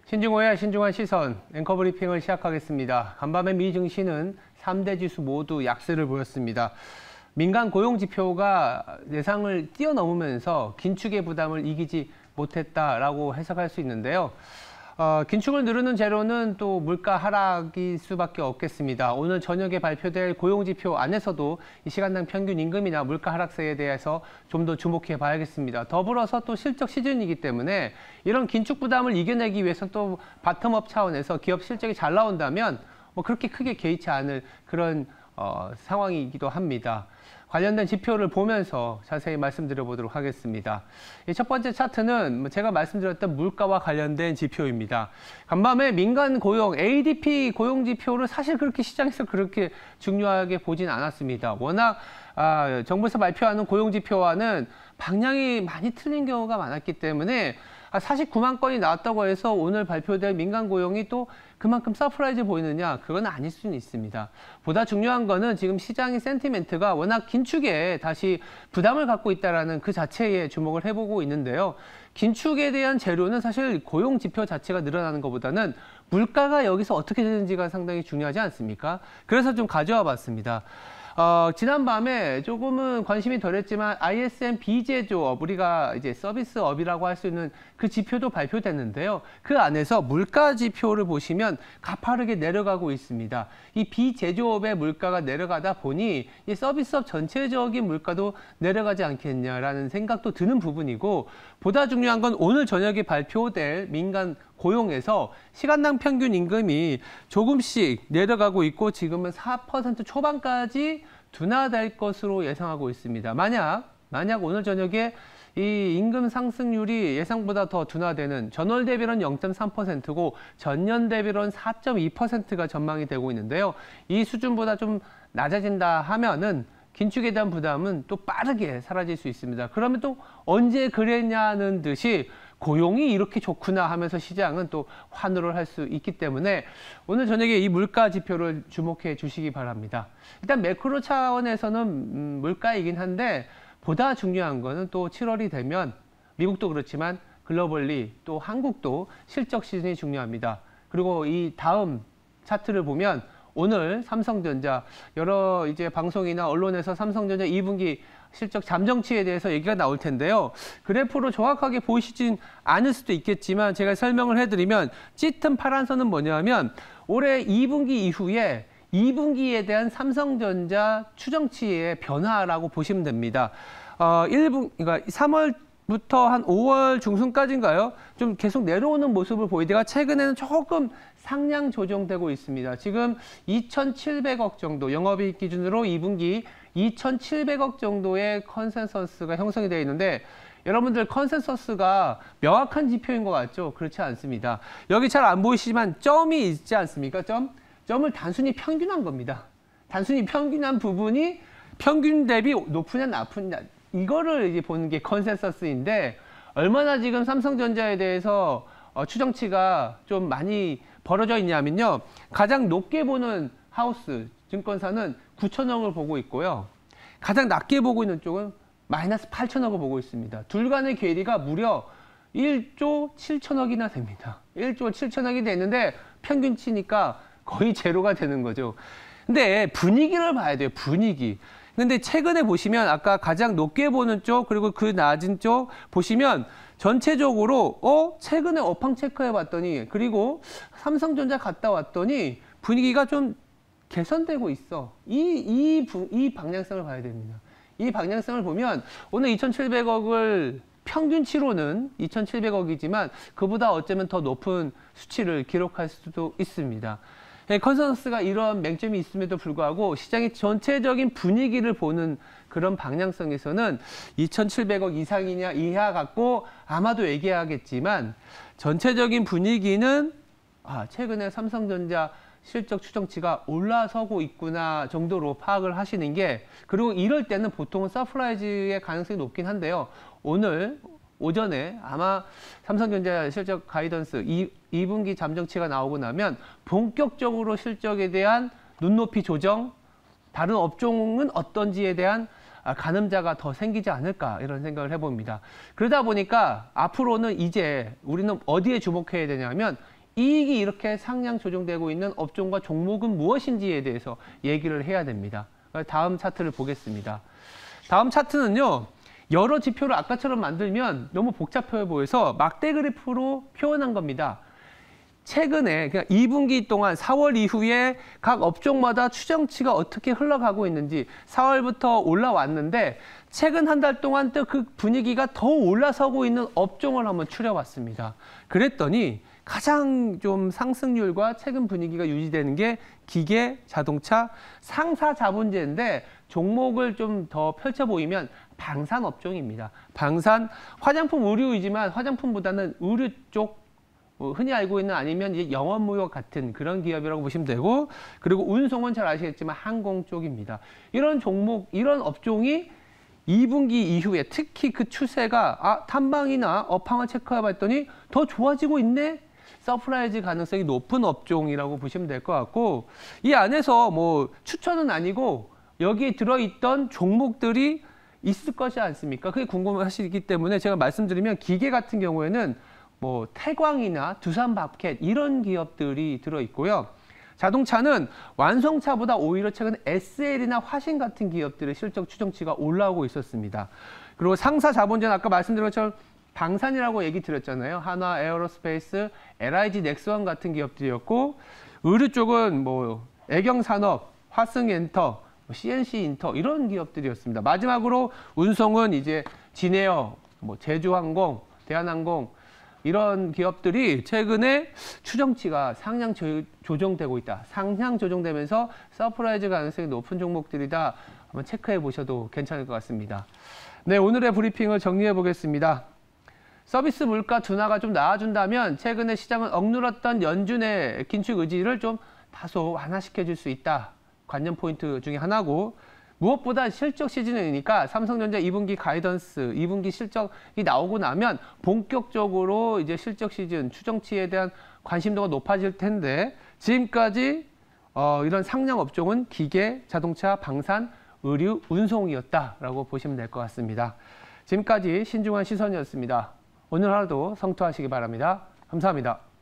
신중호의 신중한 시선, 앵커 브리핑을 시작하겠습니다. 간밤에 미 증시는 3대 지수 모두 약세를 보였습니다. 민간 고용 지표가 예상을 뛰어넘으면서 긴축의 부담을 이기지 못했다라고 해석할 수 있는데요. 긴축을 누르는 재료는 또 물가 하락일 수밖에 없겠습니다. 오늘 저녁에 발표될 고용지표 안에서도 이 시간당 평균 임금이나 물가 하락세에 대해서 좀 더 주목해 봐야겠습니다. 더불어서 또 실적 시즌이기 때문에 이런 긴축 부담을 이겨내기 위해서 또 바텀업 차원에서 기업 실적이 잘 나온다면 그렇게 크게 개의치 않을 그런 상황이기도 합니다. 관련된 지표를 보면서 자세히 말씀드려보도록 하겠습니다. 첫 번째 차트는 제가 말씀드렸던 물가와 관련된 지표입니다. 간밤에 민간 고용, ADP 고용 지표를 사실 그렇게 시장에서 그렇게 중요하게 보진 않았습니다. 워낙 정부에서 발표하는 고용 지표와는 방향이 많이 틀린 경우가 많았기 때문에 49만 건이 나왔다고 해서 오늘 발표될 민간 고용이 또 그만큼 서프라이즈 보이느냐? 그건 아닐 수는 있습니다. 보다 중요한 거는 지금 시장의 센티멘트가 워낙 긴축에 다시 부담을 갖고 있다는 그 자체에 주목을 해보고 있는데요. 긴축에 대한 재료는 사실 고용 지표 자체가 늘어나는 것보다는 물가가 여기서 어떻게 되는지가 상당히 중요하지 않습니까? 그래서 좀 가져와 봤습니다. 지난밤에 조금은 관심이 덜했지만 ISM 비제조업, 우리가 이제 서비스업이라고 할 수 있는 그 지표도 발표됐는데요. 그 안에서 물가 지표를 보시면 가파르게 내려가고 있습니다. 이 비제조업의 물가가 내려가다 보니 이 서비스업 전체적인 물가도 내려가지 않겠냐라는 생각도 드는 부분이고, 보다 중요한 건 오늘 저녁에 발표될 민간 고용에서 시간당 평균 임금이 조금씩 내려가고 있고 지금은 4% 초반까지 둔화될 것으로 예상하고 있습니다. 만약 오늘 저녁에 이 임금 상승률이 예상보다 더 둔화되는, 전월 대비로는 0.3%고 전년 대비로는 4.2%가 전망이 되고 있는데요. 이 수준보다 좀 낮아진다 하면은 긴축에 대한 부담은 또 빠르게 사라질 수 있습니다. 그러면 또 언제 그랬냐는 듯이 고용이 이렇게 좋구나 하면서 시장은 또 환호를 할 수 있기 때문에 오늘 저녁에 이 물가 지표를 주목해 주시기 바랍니다. 일단 매크로 차원에서는 물가이긴 한데 보다 중요한 거는 또 7월이 되면 미국도 그렇지만 글로벌리 또 한국도 실적 시즌이 중요합니다. 그리고 이 다음 차트를 보면 오늘 삼성전자 여러 이제 방송이나 언론에서 삼성전자 2분기 실적 잠정치에 대해서 얘기가 나올 텐데요. 그래프로 정확하게 보이시진 않을 수도 있겠지만 제가 설명을 해드리면 짙은 파란 선은 뭐냐면 올해 2분기 이후에 2분기에 대한 삼성전자 추정치의 변화라고 보시면 됩니다. 그러니까 3월부터 한 5월 중순까지인가요? 좀 계속 내려오는 모습을 보이다가 최근에는 조금 상향 조정되고 있습니다. 지금 2,700억 정도, 영업이익 기준으로 2분기 2,700억 정도의 컨센서스가 형성이 되어 있는데 여러분들 컨센서스가 명확한 지표인 것 같죠? 그렇지 않습니다. 여기 잘 안 보이시지만 점이 있지 않습니까? 점을 단순히 평균한 겁니다. 단순히 평균한 부분이 평균 대비 높으냐 나쁘냐 이거를 이제 보는 게 컨센서스인데 얼마나 지금 삼성전자에 대해서 추정치가 좀 많이 벌어져 있냐면요. 가장 높게 보는 하우스 증권사는 9천억을 보고 있고요. 가장 낮게 보고 있는 쪽은 마이너스 8천억을 보고 있습니다. 둘 간의 괴리가 무려 1조 7천억이나 됩니다. 1조 7천억이 되는데 평균치니까 거의 제로가 되는 거죠. 근데 분위기를 봐야 돼요. 분위기. 근데 최근에 보시면 아까 가장 높게 보는 쪽 그리고 그 낮은 쪽 보시면 전체적으로 최근에 업황 체크해 봤더니 그리고 삼성전자 갔다 왔더니 분위기가 좀 개선되고 있어. 이 방향성을 봐야 됩니다. 이 방향성을 보면 오늘 2,700억을 평균치로는 2,700억이지만 그보다 어쩌면 더 높은 수치를 기록할 수도 있습니다. 컨센서스가 이런 맹점이 있음에도 불구하고 시장의 전체적인 분위기를 보는 그런 방향성에서는 2,700억 이상이냐 이하 갖고 아마도 얘기하겠지만 전체적인 분위기는 최근에 삼성전자 실적 추정치가 올라서고 있구나 정도로 파악을 하시는 게, 그리고 이럴 때는 보통은 서프라이즈의 가능성이 높긴 한데요. 오늘 오전에 아마 삼성전자 실적 가이던스 2분기 잠정치가 나오고 나면 본격적으로 실적에 대한 눈높이 조정, 다른 업종은 어떤지에 대한 가늠자가 더 생기지 않을까 이런 생각을 해봅니다. 그러다 보니까 앞으로는 이제 우리는 어디에 주목해야 되냐면 이익이 이렇게 상향 조정되고 있는 업종과 종목은 무엇인지에 대해서 얘기를 해야 됩니다. 다음 차트를 보겠습니다. 다음 차트는요. 여러 지표를 아까처럼 만들면 너무 복잡해 보여서 막대 그래프로 표현한 겁니다. 최근에 그냥 2분기 동안 4월 이후에 각 업종마다 추정치가 어떻게 흘러가고 있는지 4월부터 올라왔는데 최근 한 달 동안 또 그 분위기가 더 올라서고 있는 업종을 한번 추려봤습니다. 그랬더니 가장 좀 상승률과 최근 분위기가 유지되는 게 기계, 자동차, 상사 자본재인데 종목을 좀 더 펼쳐 보이면 방산 업종입니다. 방산, 화장품 의류이지만 화장품보다는 의류 쪽 흔히 알고 있는 아니면 이제 영업무역 같은 그런 기업이라고 보시면 되고 그리고 운송은 잘 아시겠지만 항공 쪽입니다. 이런 종목, 이런 업종이 2분기 이후에 특히 그 추세가 탐방이나 업황을 체크해 봤더니 더 좋아지고 있네? 서프라이즈 가능성이 높은 업종이라고 보시면 될 것 같고 이 안에서 뭐 추천은 아니고 여기에 들어있던 종목들이 있을 것이 않습니까? 그게 궁금하시기 때문에 제가 말씀드리면 기계 같은 경우에는 뭐 태광이나 두산밥켓 이런 기업들이 들어있고요. 자동차는 완성차보다 오히려 최근 SL이나 화신 같은 기업들의 실적 추정치가 올라오고 있었습니다. 그리고 상사 자본재는 아까 말씀드린 것처럼 방산이라고 얘기 드렸잖아요. 한화 에어로스페이스, LIG 넥스원 같은 기업들이었고 의류 쪽은 뭐 애경산업, 화승엔터, CNC인터 이런 기업들이었습니다. 마지막으로 운송은 이제 진에어, 뭐 제주항공, 대한항공 이런 기업들이 최근에 추정치가 상향 조정되고 있다. 상향 조정되면서 서프라이즈 가능성이 높은 종목들이다. 한번 체크해 보셔도 괜찮을 것 같습니다. 네, 오늘의 브리핑을 정리해 보겠습니다. 서비스 물가 둔화가 좀 나아준다면 최근에 시장은 억눌렀던 연준의 긴축 의지를 좀 다소 완화시켜 줄 수 있다. 관전 포인트 중에 하나고 무엇보다 실적 시즌이니까 삼성전자 2분기 가이던스, 2분기 실적이 나오고 나면 본격적으로 이제 실적 시즌 추정치에 대한 관심도가 높아질 텐데 지금까지 이런 상량 업종은 기계, 자동차, 방산, 의류, 운송이었다라고 보시면 될 것 같습니다. 지금까지 신중한 시선이었습니다. 오늘 하루도 성투하시기 바랍니다. 감사합니다.